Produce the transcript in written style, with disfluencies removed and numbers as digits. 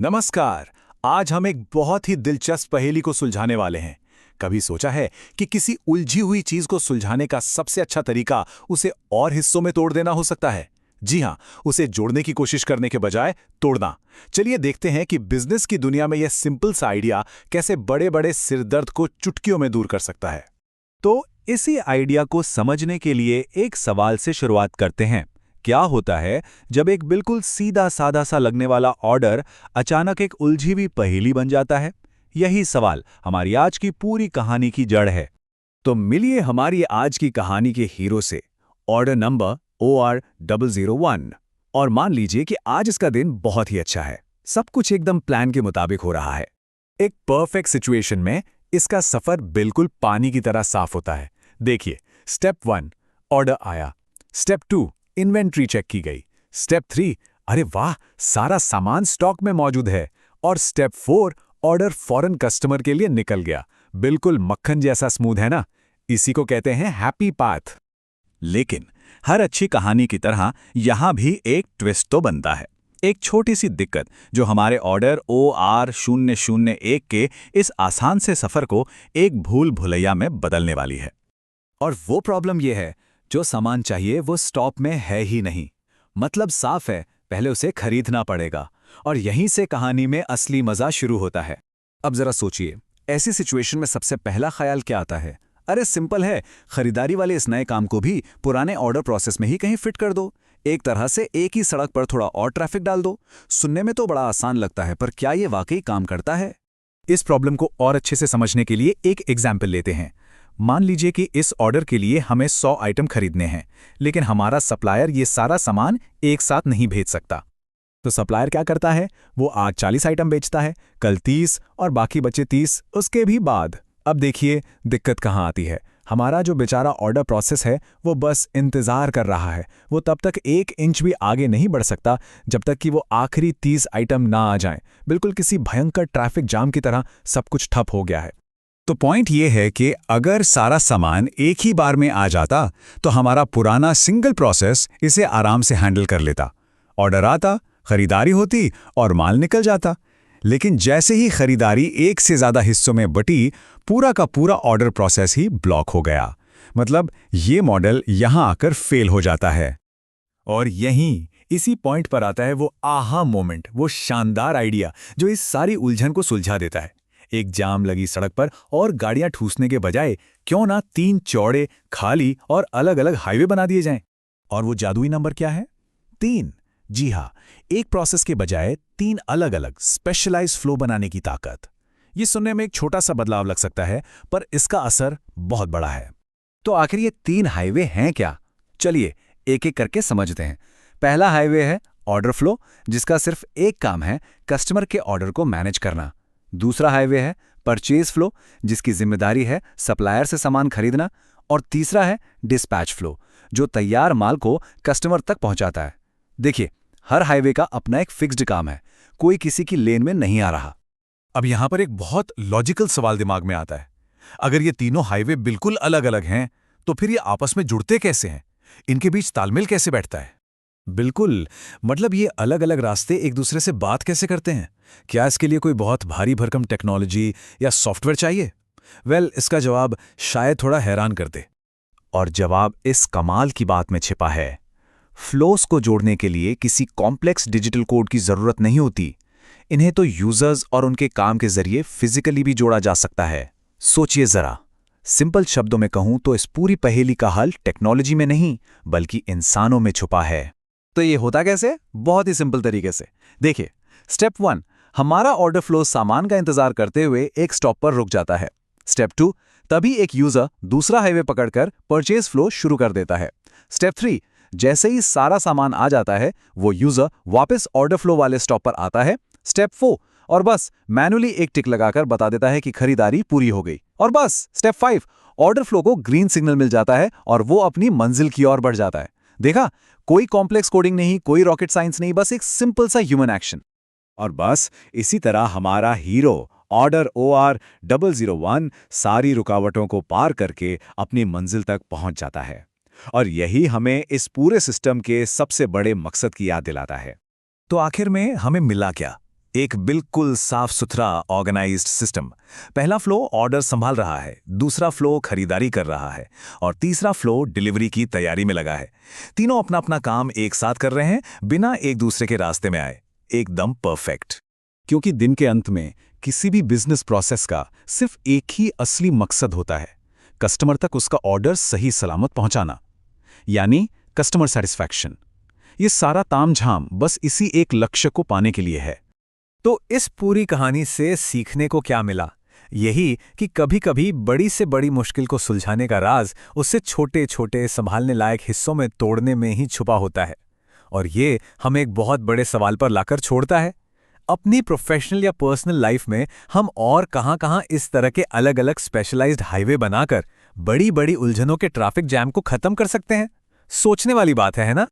नमस्कार। आज हम एक बहुत ही दिलचस्प पहेली को सुलझाने वाले हैं। कभी सोचा है कि किसी उलझी हुई चीज को सुलझाने का सबसे अच्छा तरीका उसे और हिस्सों में तोड़ देना हो सकता है? जी हाँ, उसे जोड़ने की कोशिश करने के बजाय तोड़ना। चलिए देखते हैं कि बिजनेस की दुनिया में यह सिंपल सा आइडिया कैसे बड़े-बड़े सिरदर्द को चुटकियों में दूर कर सकता है। तो इसी आइडिया को समझने के लिए एक सवाल से शुरुआत करते हैं। क्या होता है जब एक बिल्कुल सीधा साधा सा लगने वाला ऑर्डर अचानक एक उलझी हुई पहेली बन जाता है? यही सवाल हमारी आज की पूरी कहानी की जड़ है। तो मिलिए हमारी आज की कहानी के हीरो से, ऑर्डर नंबर OR001। और मान लीजिए कि आज इसका दिन बहुत ही अच्छा है, सब कुछ एकदम प्लान के मुताबिक हो रहा है। एक परफेक्ट सिचुएशन में इसका सफर बिल्कुल पानी की तरह साफ होता है। देखिए, स्टेप 1 ऑर्डर आया, स्टेप 2 इन्वेंट्री चेक की गई, स्टेप 3 अरे वाह सारा सामान स्टॉक में मौजूद है, और स्टेप 4 ऑर्डर फौरन कस्टमर के लिए निकल गया। बिल्कुल मक्खन जैसा स्मूथ है ना? इसी को कहते हैं हैप्पी पाथ। लेकिन हर अच्छी कहानी की तरह यहाँ भी एक ट्विस्ट तो बनता है। एक छोटी सी दिक्कत जो हमारे ऑर्डर OR001 के इस आसान से सफर को एक भूल भुलैया में बदलने वाली है। और वो प्रॉब्लम ये है, जो सामान चाहिए वो स्टॉक में है ही नहीं। मतलब साफ है, पहले उसे खरीदना पड़ेगा। और यहीं से कहानी में असली मजा शुरू होता है। अब जरा सोचिए, ऐसी सिचुएशन में सबसे पहला ख्याल क्या आता है? अरे सिंपल है, खरीदारी वाले इस नए काम को भी पुराने ऑर्डर प्रोसेस में ही कहीं फिट कर दो। एक तरह से एक ही सड़क पर थोड़ा और ट्रैफिक डाल दो। सुनने में तो बड़ा आसान लगता है, पर क्या ये वाकई काम करता है? इस प्रॉब्लम को और अच्छे से समझने के लिए एक एग्जाम्पल लेते हैं। मान लीजिए कि इस ऑर्डर के लिए हमें 100 आइटम खरीदने हैं, लेकिन हमारा सप्लायर ये सारा सामान एक साथ नहीं भेज सकता। तो सप्लायर क्या करता है? वो आज 40 आइटम बेचता है, कल 30 और बाकी बचे 30 उसके भी बाद। अब देखिए दिक्कत कहाँ आती है। हमारा जो बेचारा ऑर्डर प्रोसेस है वो बस इंतज़ार कर रहा है। वो तब तक 1 इंच भी आगे नहीं बढ़ सकता जब तक कि वो आखिरी 30 आइटम ना आ जाएं। बिल्कुल किसी भयंकर ट्रैफिक जाम की तरह सब कुछ ठप हो गया है। तो पॉइंट ये है कि अगर सारा सामान एक ही बार में आ जाता तो हमारा पुराना सिंगल प्रोसेस इसे आराम से हैंडल कर लेता। ऑर्डर आता, खरीदारी होती और माल निकल जाता। लेकिन जैसे ही खरीदारी एक से ज़्यादा हिस्सों में बटी, पूरा का पूरा ऑर्डर प्रोसेस ही ब्लॉक हो गया। मतलब ये मॉडल यहाँ आकर फेल हो जाता है। और यहीं इसी पॉइंट पर आता है वो आहा मोमेंट, वो शानदार आइडिया जो इस सारी उलझन को सुलझा देता है। एक जाम लगी सड़क पर और गाड़ियां ठूसने के बजाय क्यों ना 3 चौड़े, खाली और अलग-अलग हाईवे बना दिए जाएं। और वो जादुई नंबर क्या है? 3। जी हाँ, एक प्रोसेस के बजाय 3 अलग-अलग स्पेशलाइज्ड फ्लो बनाने की ताकत। ये सुनने में एक छोटा सा बदलाव लग सकता है, पर इसका असर बहुत बड़ा है। तो आखिर ये 3 हाईवे हैं क्या? चलिए एक एक करके समझते हैं। पहला हाईवे है ऑर्डर फ्लो, जिसका सिर्फ एक काम है, कस्टमर के ऑर्डर को मैनेज करना। दूसरा हाईवे है परचेज फ्लो, जिसकी जिम्मेदारी है सप्लायर से सामान खरीदना। और तीसरा है डिस्पैच फ्लो, जो तैयार माल को कस्टमर तक पहुंचाता है। देखिए, हर हाईवे का अपना एक फिक्स्ड काम है, कोई किसी की लेन में नहीं आ रहा। अब यहां पर एक बहुत लॉजिकल सवाल दिमाग में आता है। अगर ये तीनों हाईवे बिल्कुल अलग-अलग हैं, तो फिर ये आपस में जुड़ते कैसे हैं? इनके बीच तालमेल कैसे बैठता है? बिल्कुल, मतलब ये अलग-अलग रास्ते एक दूसरे से बात कैसे करते हैं? क्या इसके लिए कोई बहुत भारी भरकम टेक्नोलॉजी या सॉफ्टवेयर चाहिए? इसका जवाब शायद थोड़ा हैरान कर दे। और जवाब इस कमाल की बात में छिपा है। फ्लोस को जोड़ने के लिए किसी कॉम्प्लेक्स डिजिटल कोड की जरूरत नहीं होती। इन्हें तो यूजर्स और उनके काम के जरिए फिजिकली भी जोड़ा जा सकता है। सोचिए जरा, सिंपल शब्दों में कहूं तो इस पूरी पहेली का हल टेक्नोलॉजी में नहीं बल्कि इंसानों में छुपा है। तो ये होता कैसे? बहुत ही सिंपल तरीके से। देखिए, स्टेप 1, हमारा ऑर्डर फ्लो सामान का इंतजार करते हुए एक स्टॉप पर रुक जाता है। स्टेप 2, तभी एक यूजर दूसरा हाईवे पकड़कर परचेज फ्लो शुरू कर देता है। स्टेप 3, जैसे ही सारा सामान आ जाता है, वो यूजर वापस ऑर्डर फ्लो वाले स्टॉप पर आता है। स्टेप 4, और बस मैनुअली एक टिक लगाकर बता देता है कि खरीदारी पूरी हो गई। और बस स्टेप 5, ऑर्डर फ्लो को ग्रीन सिग्नल मिल जाता है और वो अपनी मंजिल की ओर बढ़ जाता है। देखा, कोई कॉम्प्लेक्स कोडिंग नहीं, कोई रॉकेट साइंस नहीं, बस एक सिंपल सा ह्यूमन एक्शन। और बस इसी तरह हमारा हीरो ऑर्डर OR001 सारी रुकावटों को पार करके अपनी मंजिल तक पहुंच जाता है। और यही हमें इस पूरे सिस्टम के सबसे बड़े मकसद की याद दिलाता है। तो आखिर में हमें मिला क्या? एक बिल्कुल साफ सुथरा ऑर्गेनाइज्ड सिस्टम। पहला फ्लो ऑर्डर संभाल रहा है, दूसरा फ्लो खरीदारी कर रहा है और तीसरा फ्लो डिलीवरी की तैयारी में लगा है। तीनों अपना अपना काम एक साथ कर रहे हैं, बिना एक दूसरे के रास्ते में आए। एकदम परफेक्ट। क्योंकि दिन के अंत में किसी भी बिजनेस प्रोसेस का सिर्फ एक ही असली मकसद होता है, कस्टमर तक उसका ऑर्डर सही सलामत पहुंचाना, यानी कस्टमर सेटिस्फैक्शन। ये सारा तामझाम बस इसी एक लक्ष्य को पाने के लिए है। तो इस पूरी कहानी से सीखने को क्या मिला? यही कि कभी-कभी बड़ी से बड़ी मुश्किल को सुलझाने का राज उससे छोटे-छोटे संभालने लायक हिस्सों में तोड़ने में ही छुपा होता है। और ये हमें एक बहुत बड़े सवाल पर लाकर छोड़ता है। अपनी प्रोफेशनल या पर्सनल लाइफ में हम और कहां-कहां इस तरह के अलग-अलग स्पेशलाइज्ड हाईवे बनाकर बड़ी-बड़ी उलझनों के ट्रैफिक जैम को खत्म कर सकते हैं? सोचने वाली बात है ना?